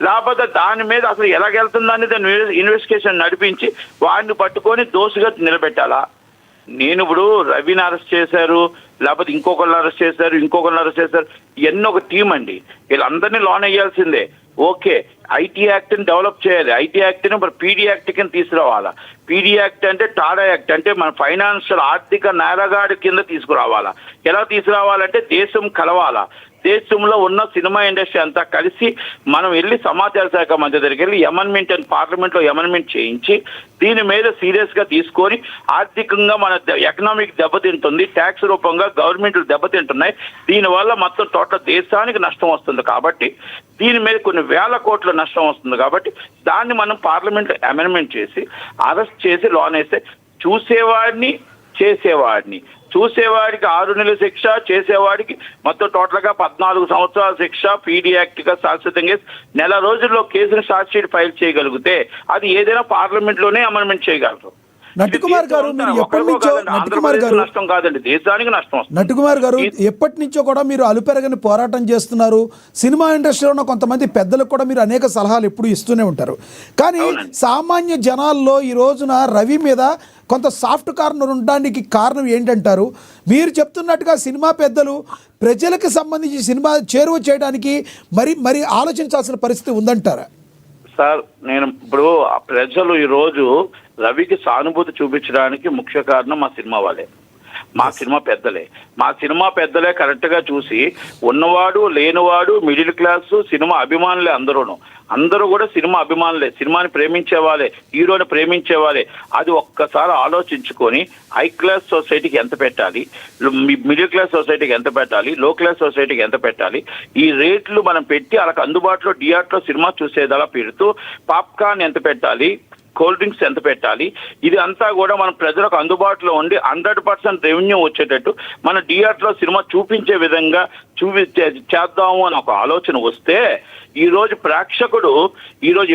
లేకపోతే దాని మీద అసలు ఎలాగెళ్తుందని దాన్ని ఇన్వెస్టిగేషన్ నడిపించి వాడిని పట్టుకొని దోషిగా నిలబెట్టాలా? నేను ఇప్పుడు రవిని అరెస్ట్ చేశారు, లేకపోతే ఇంకొకరిని అరెస్ట్ చేశారు, ఇవన్నీ ఒక టీం అండి. వీళ్ళందరినీ లోన్ అయ్యాల్సిందే. ఓకే, ఐటీ యాక్ట్ని డెవలప్ చేయాలి. ఐటీ యాక్ట్ని మరి పీడీ యాక్ట్ కింద తీసుకురావాలా. పీడీ యాక్ట్ అంటే టాడా యాక్ట్ అంటే మన ఫైనాన్షియల్ ఆర్థిక నేరగాడి కింద తీసుకురావాలా. ఎలా తీసుకురావాలంటే దేశం కలవాలా. దేశంలో ఉన్న సినిమా ఇండస్ట్రీ అంతా కలిసి మనం వెళ్ళి సమాచార శాఖ మంత్రి దగ్గరికి వెళ్ళి అమెండ్మెంట్ అండ్ పార్లమెంట్లో అమెండ్మెంట్ చేయించి దీని మీద సీరియస్ గా తీసుకొని ఆర్థికంగా మన ఎకనామిక్ దెబ్బతింటుంది, ట్యాక్స్ రూపంగా గవర్నమెంట్లు దెబ్బతింటున్నాయి, దీనివల్ల మొత్తం టోటల్ దేశానికి నష్టం వస్తుంది. కాబట్టి దీని మీద కొన్ని వేల కోట్ల నష్టం వస్తుంది. కాబట్టి దాన్ని మనం పార్లమెంట్ అమెండ్మెంట్ చేసి అరెస్ట్ చేసి లోన్ వేస్తే చూసేవాడికి 6 నెలల శిక్ష, చేసేవాడికి మొత్తం టోటల్ గా 14 సంవత్సరాల శిక్ష పీడీ యాక్ట్ గా శాశ్వతంగా నెల రోజుల్లో కేసును ఛార్జ్ షీట్ ఫైల్ చేయగలిగితే అది ఏదైనా పార్లమెంట్ లోనే అమెండ్మెంట్ చేయగలరు. నట్టుకుమార్ గారు, మీరు ఎప్పటి నుంచో నష్టం కాదండి, దేశానికి నష్టం. నట్టుకుమార్ గారు, ఎప్పటి నుంచో కూడా మీరు అలుపెరగని పోరాటం చేస్తున్నారు. సినిమా ఇండస్ట్రీలో ఉన్న కొంతమంది పెద్దలకు కూడా మీరు అనేక సలహాలు ఎప్పుడు ఇస్తూనే ఉంటారు. కానీ సామాన్య జనాల్లో ఈ రోజున రవి మీద కొంత సాఫ్ట్ కార్నర్ ఉండడానికి కారణం ఏంటంటారు? మీరు చెప్తున్నట్టుగా సినిమా పెద్దలు ప్రజలకు సంబంధించి సినిమా చేరువ చేయడానికి మరి ఆలోచించాల్సిన పరిస్థితి ఉందంటారా? సార్, నేను ఇప్పుడు ప్రజలు ఈరోజు రవికి సానుభూతి చూపించడానికి ముఖ్య కారణం మా సినిమా వాళ్ళే, మా సినిమా పెద్దలే కరెక్ట్ గా చూసి ఉన్నవాడు లేనివాడు మిడిల్ క్లాస్ సినిమా అభిమానులే అందరూ కూడా సినిమా అభిమానులే, సినిమాని ప్రేమించే వాళ్ళే, హీరోని ప్రేమించే వాళ్ళే. అది ఒక్కసారి ఆలోచించుకొని హై క్లాస్ సొసైటీకి ఎంత పెట్టాలి, మిడిల్ క్లాస్ సొసైటీకి ఎంత పెట్టాలి, లో క్లాస్ సొసైటీకి ఎంత పెట్టాలి, ఈ రేట్లు మనం పెట్టి వాళ్ళకి అందుబాటులో థియేటర్లో సినిమా చూసేదలా పెడుతూ పాప్కార్న్ ఎంత పెట్టాలి, కూల్ డ్రింక్స్ ఎంత పెట్టాలి, ఇది అంతా కూడా మన ప్రజలకు అందుబాటులో ఉండి 100% రెవెన్యూ వచ్చేటట్టు మన థియేటర్లో సినిమా చూపించే విధంగా చేద్దాము అని ఒక ఆలోచన వస్తే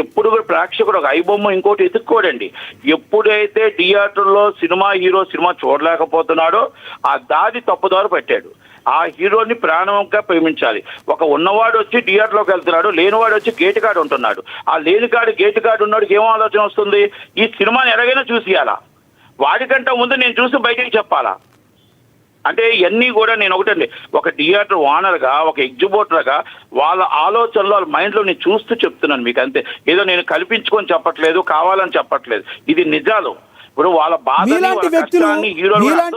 ఎప్పుడు కూడా ప్రేక్షకుడు ఒక ఐబొమ్మ ఇంకోటి ఎత్తుక్కోడండి. ఎప్పుడైతే థియేటర్లో సినిమా చూడలేకపోతున్నాడో ఆ దారి తప్పుదారు పెట్టాడు. ఆ హీరోని ప్రాణంగా ప్రేమించాలి. ఒక ఉన్నవాడు వచ్చి థియేటర్లోకి వెళ్తున్నాడు, లేనివాడు వచ్చి గేట్ కార్డు ఉంటున్నాడు. ఆ లేనికాడు గేట్ కార్డు ఉన్నవాడికి ఏమో ఆలోచన వస్తుంది, ఈ సినిమాని ఎలాగైనా చూసియాలా, వాడికంటే ముందు నేను చూసి బయటికి చెప్పాలా. అంటే ఇవన్నీ కూడా నేను ఒకటండి, ఒక థియేటర్ ఓనర్గా, ఒక ఎగ్జిబిటర్గా వాళ్ళ ఆలోచనలో వాళ్ళ మైండ్లో నేను చూస్తూ చెప్తున్నాను మీకు, అంతే. ఏదో నేను కల్పించుకొని చెప్పట్లేదు, కావాలని చెప్పట్లేదు, ఇది నిజాలు. ఇప్పుడు వాళ్ళ మీలాంటి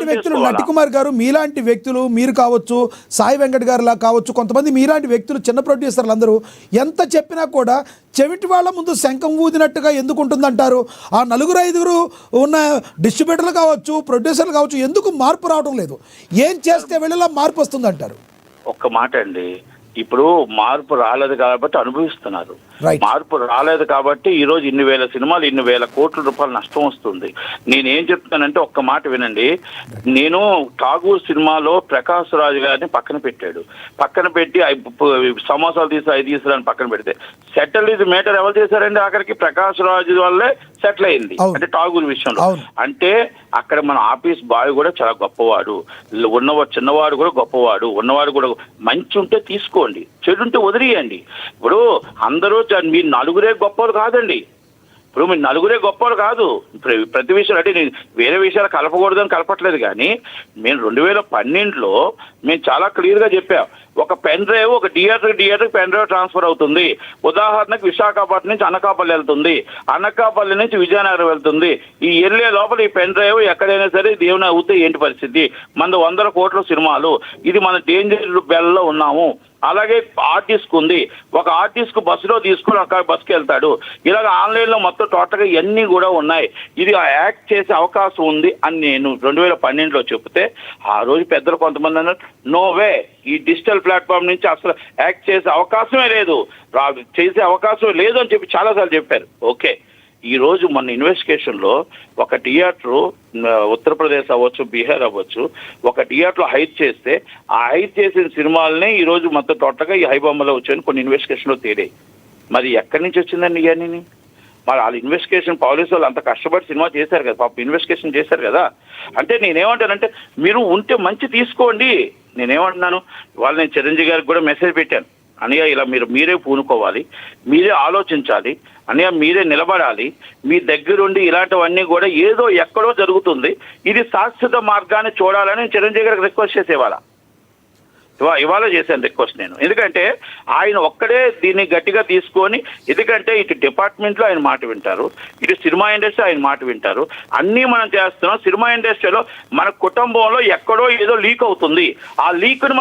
వ్యక్తులు నట్టుకుమార్ గారు, మీలాంటి వ్యక్తులు, మీరు కావచ్చు, సాయి వెంకట్ గారిలా కావచ్చు, కొంతమంది మీలాంటి వ్యక్తులు, చిన్న ప్రొడ్యూసర్లు అందరూ ఎంత చెప్పినా కూడా చెవిటి వాళ్ళ ముందు శంఖం ఊదినట్టుగా ఎందుకు ఉంటుందంటారు? ఆ 4-5 ఉన్న డిస్ట్రిబ్యూటర్లు కావచ్చు, ప్రొడ్యూసర్లు కావచ్చు, ఎందుకు మార్పు రావడం లేదు? ఏం చేస్తే వెళ్ళలా మార్పు వస్తుందంటారు? ఒక్క మాట అండి, ఇప్పుడు మార్పు రాలేదు కాబట్టి అనుభవిస్తున్నారు. మార్పు రాలేదు కాబట్టి ఈ రోజు ఇన్ని వేల సినిమాలు, ఇన్ని వేల కోట్ల రూపాయలు నష్టం వస్తుంది. నేనేం చెప్తానంటే ఒక్క మాట వినండి. నేను ఠాగూర్ సినిమాలో ప్రకాష్ రాజు గారిని పక్కన పెట్టి సమోసాలు తీసుకురాని పక్కన పెడితే సెటిల్ ఇది మేటర్ ఎవరు చేశారండి? ఆఖరికి ప్రకాష్ రాజు వల్లే సెటిల్ అయింది, అంటే ఠాగూర్ విషయంలో. అంటే అక్కడ మన ఆఫీస్ బాయ్ కూడా చాలా గొప్పవాడు, చిన్నవాడు కూడా గొప్పవాడు, ఉన్నవాడు కూడా మంచి ఉంటే తీసుకోండి, చెడు ఉంటే వదిలేయండి. ఇప్పుడు అందరూ మీరు నలుగురే గొప్పలు కాదండి. ఇప్పుడు మీరు నలుగురే గొప్పలు కాదు. ప్రతి విషయాలు అంటే నేను వేరే విషయాలు కలపకూడదని కలపట్లేదు, కానీ మేము 2012లో మేము చాలా క్లియర్గా చెప్పాం, ఒక పెన్ డ్రైవ్ ఒక థియేటర్ పెన్ డ్రైవ్ ట్రాన్స్ఫర్ అవుతుంది. ఉదాహరణకు విశాఖపట్నం నుంచి అనకాపల్లి వెళ్తుంది, అనకాపల్లి నుంచి విజయనగరం వెళ్తుంది. ఈ వెళ్ళే లోపల ఈ పెన్ డ్రైవ్ ఎక్కడైనా సరే దేవుని అవుతే ఏంటి పరిస్థితి? మన 100 కోట్ల సినిమాలు, ఇది మన డేంజర్ బెల్లో ఉన్నాము. అలాగే ఆర్టిస్ట్ ఉంది, ఒక ఆర్టిస్ట్ కు బస్సులో తీసుకొని ఒక బస్కి వెళ్తాడు. ఇలాగ ఆన్లైన్లో మొత్తం టోటల్గా ఇవన్నీ కూడా ఉన్నాయి. ఇది యాక్ట్ చేసే అవకాశం ఉంది అని నేను 2012లో చెప్తే ఆ రోజు పెద్దలు కొంతమంది అన్నారు, నో వే, ఈ డిజిటల్ ప్లాట్ఫామ్ నుంచి అసలు యాక్ట్ చేసే అవకాశమే లేదు అని చెప్పి చాలాసార్లు చెప్పారు. ఓకే, ఈ రోజు మన ఇన్వెస్టిగేషన్లో ఒక థియేటర్ ఉత్తరప్రదేశ్ అవ్వచ్చు, బీహార్ అవ్వచ్చు, ఒక థియేటర్లో హైర్ చేస్తే ఆ హైర్ చేసిన సినిమాలనే ఈ రోజు మొత్తం టోటల్గా ఈ హైబొమ్మలో వచ్చాయని కొన్ని ఇన్వెస్టిగేషన్లో తేలాయి. మరి ఎక్కడి నుంచి వచ్చిందండి ఇవన్నీ? మరి వాళ్ళ ఇన్వెస్టిగేషన్ పోలీసు వాళ్ళు అంత కష్టపడి సినిమా చేశారు కదా, పాప ఇన్వెస్టిగేషన్ చేశారు కదా. అంటే నేనేమంటానంటే మీరు ఉంటే మంచి తీసుకోండి. నేనేమంటున్నాను, వాళ్ళు నేను చిరంజీవి గారికి కూడా మెసేజ్ పెట్టాను, అన్నయ్య ఇలా మీరే పూనుకోవాలి, మీరే ఆలోచించాలి అన్నయ్య, మీరే నిలబడాలి, మీ దగ్గరుండి ఇలాంటివన్నీ కూడా ఏదో ఎక్కడో జరుగుతుంది, ఇది శాశ్వత మార్గాన్ని చూడాలని చిరంజీవి గారికి రిక్వెస్ట్ చేసేవాళ్ళ. ఇవాళ చేశాను రిక్వెస్ట్ నేను, ఎందుకంటే ఆయన ఒక్కడే దీన్ని గట్టిగా తీసుకొని, ఎందుకంటే ఇటు డిపార్ట్మెంట్లో ఆయన మాట వింటారు, ఇటు సినిమా ఇండస్ట్రీ ఆయన మాట వింటారు, అన్నీ మనం చేస్తున్నాం. సినిమా ఇండస్ట్రీలో మన కుటుంబంలో ఎక్కడో ఏదో లీక్ అవుతుంది, ఆ లీక్ను